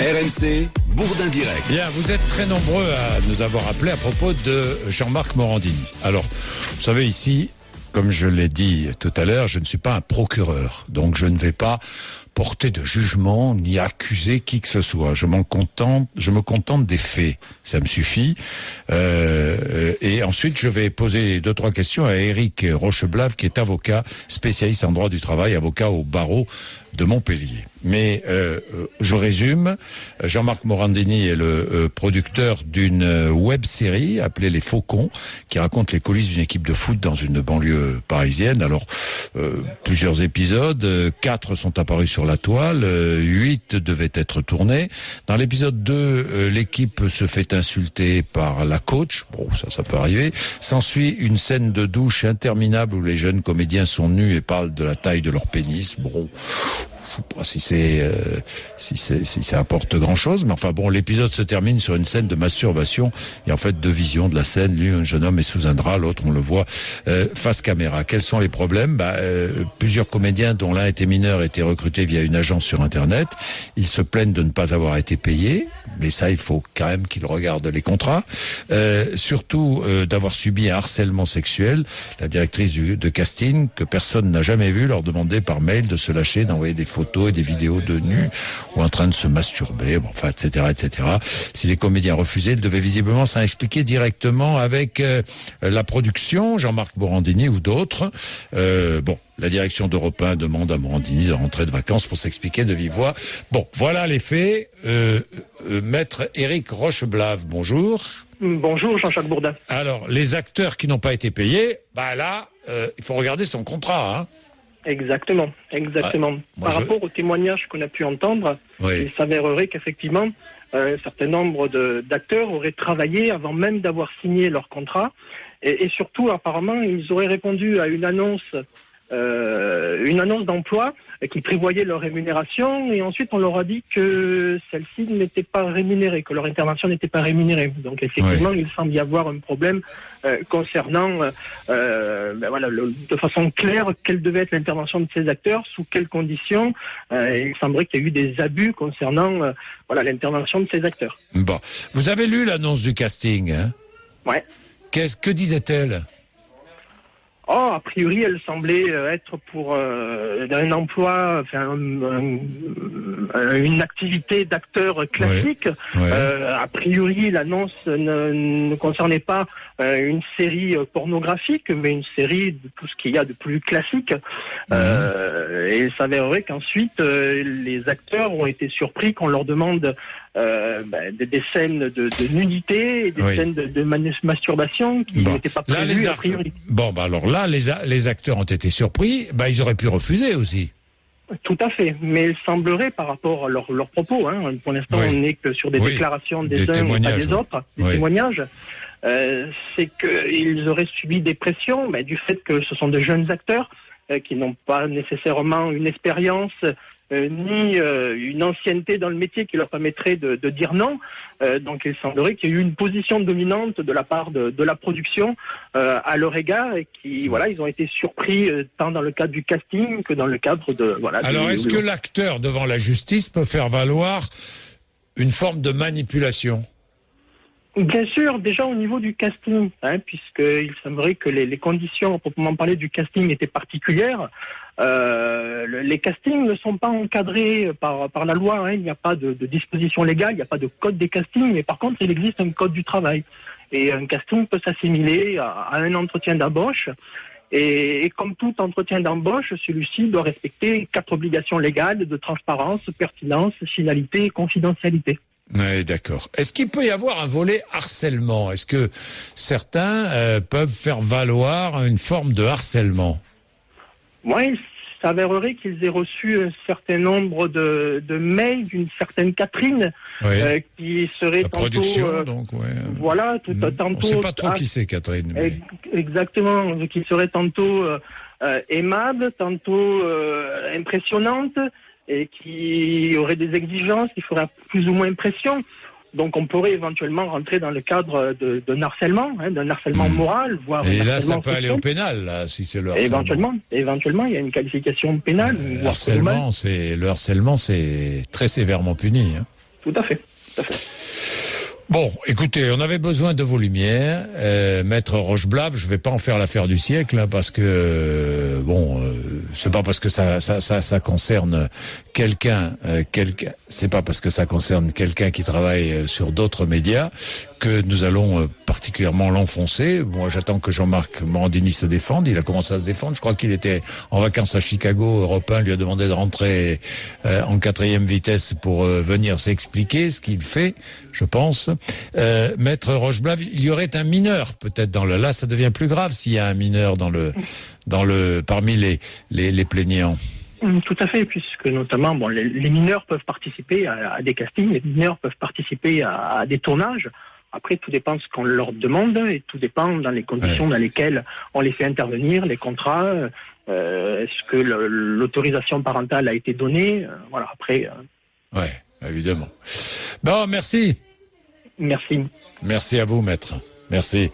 RMC, Bourdin Direct. Bien, vous êtes très nombreux à nous avoir appelé à propos de Jean-Marc Morandini. Alors, vous savez ici, comme je l'ai dit tout à l'heure, je ne suis pas un procureur, donc je ne vais pas porter de jugement ni accuser qui que ce soit. Je me contente des faits, ça me suffit. Et ensuite, je vais poser 2-3 questions à Éric Rocheblave, qui est avocat spécialiste en droit du travail, avocat au barreau de Montpellier. Mais je résume, Jean-Marc Morandini est le producteur d'une web-série appelée Les Faucons, qui raconte les coulisses d'une équipe de foot dans une banlieue parisienne. Alors, plusieurs épisodes, 4 sont apparus sur la toile, 8 devaient être tournés. Dans l'épisode 2, l'équipe se fait insulter par la coach. Bon, ça peut arriver. S'ensuit une scène de douche interminable où les jeunes comédiens sont nus et parlent de la taille de leur pénis. Bon, je sais pas si ça apporte grand chose, mais enfin bon, l'épisode se termine sur une scène de masturbation. Il y a en fait 2 visions de la scène. Lui, un jeune homme est sous un drap, l'autre, on le voit face caméra. Quels sont les problèmes? Plusieurs comédiens, dont l'un était mineur, étaient recrutés via une agence sur Internet. Ils se plaignent de ne pas avoir été payés, mais ça, il faut quand même qu'ils regardent les contrats. Surtout d'avoir subi un harcèlement sexuel. La directrice de casting, que personne n'a jamais vu, leur demandait par mail de se lâcher, d'envoyer des photos et des vidéos de nus ou en train de se masturber, bon, enfin, etc., etc. Si les comédiens refusaient, ils devaient visiblement s'en expliquer directement avec la production, Jean-Marc Morandini ou d'autres. La direction d'Europe 1 demande à Morandini de rentrer de vacances pour s'expliquer de vive voix. Bon, voilà les faits. Maître Éric Rocheblave, bonjour. Bonjour Jean-Jacques Bourdin. Alors, les acteurs qui n'ont pas été payés, il faut regarder son contrat, hein. Exactement. Par rapport aux témoignages qu'on a pu entendre, oui, il s'avérerait qu'effectivement, un certain nombre d'acteurs auraient travaillé avant même d'avoir signé leur contrat. Et surtout, apparemment, ils auraient répondu à une annonce d'emploi qui prévoyait leur rémunération, et ensuite on leur a dit que celle-ci n'était pas rémunérée, que leur intervention n'était pas rémunérée. Donc effectivement, il semble y avoir un problème concernant de façon claire quelle devait être l'intervention de ces acteurs, sous quelles conditions. Il semblerait qu'il y ait eu des abus concernant l'intervention de ces acteurs. Bon, vous avez lu l'annonce du casting, hein? Ouais. Que disait-elle? A priori, elle semblait être pour un emploi, une activité d'acteur classique. A priori, l'annonce ne concernait pas une série pornographique, mais une série de tout ce qu'il y a de plus classique. Et il s'avérerait qu'ensuite, les acteurs ont été surpris qu'on leur demande des scènes de nudité et des scènes de masturbation qui n'étaient pas prévues a priori. Alors là, les acteurs ont été surpris, ils auraient pu refuser aussi. Tout à fait, mais il semblerait, par rapport à leurs propos, pour l'instant on n'est que sur des déclarations des uns et pas des autres, des témoignages, c'est qu'ils auraient subi des pressions du fait que ce sont de jeunes acteurs qui n'ont pas nécessairement une expérience ni une ancienneté dans le métier qui leur permettrait de dire non. Donc il semblerait qu'il y ait eu une position dominante de la part de la production à leur égard, et ils ont été surpris tant dans le cadre du casting que dans le cadre de... Alors est-ce que l'acteur devant la justice peut faire valoir une forme de manipulation ? Bien sûr, déjà au niveau du casting, puisqu'il semblerait que les conditions, à proprement parler, du casting étaient particulières. Les castings ne sont pas encadrés par la loi, il n'y a pas de disposition légale, il n'y a pas de code des castings, mais par contre il existe un code du travail. Et un casting peut s'assimiler à un entretien d'embauche. Et comme tout entretien d'embauche, celui-ci doit respecter 4 obligations légales de transparence, pertinence, finalité et confidentialité. Oui, d'accord. Est-ce qu'il peut y avoir un volet harcèlement? Est-ce que certains peuvent faire valoir une forme de harcèlement? Oui, il s'avérerait qu'ils aient reçu un certain nombre de mails d'une certaine Catherine qui serait tantôt... production, donc, tantôt... On ne sait pas trop qui c'est, Catherine. Mais... Exactement, qui serait tantôt aimable, tantôt impressionnante, et qui aurait des exigences qui feraient plus ou moins impression. Donc on pourrait éventuellement rentrer dans le cadre d'un harcèlement, d'un harcèlement moral, voire... Et là, ça peut aller au pénal, là, si c'est le harcèlement. Éventuellement, il y a une qualification pénale. Le harcèlement, c'est très sévèrement puni. Hein. Tout à fait. Tout à fait. Bon, écoutez, on avait besoin de vos lumières. Maître Rocheblave, je vais pas en faire l'affaire du siècle, hein, parce que c'est pas parce que ça concerne quelqu'un, c'est pas parce que ça concerne quelqu'un qui travaille sur d'autres médias que nous allons particulièrement l'enfoncer. Moi, j'attends que Jean-Marc Morandini se défende. Il a commencé à se défendre. Je crois qu'il était en vacances à Chicago. Europe 1 lui a demandé de rentrer en 4e vitesse pour venir s'expliquer ce qu'il fait, je pense. Maître Rocheblave, il y aurait un mineur peut-être là, ça devient plus grave s'il y a un mineur parmi les plaignants. Tout à fait, puisque notamment, les mineurs peuvent participer à des castings, les mineurs peuvent participer à des tournages. Après, tout dépend de ce qu'on leur demande et tout dépend dans les conditions dans lesquelles on les fait intervenir, les contrats, est-ce que l'autorisation parentale a été donnée, voilà, après... Ouais, évidemment. Bon, merci. Merci. Merci à vous, maître. Merci.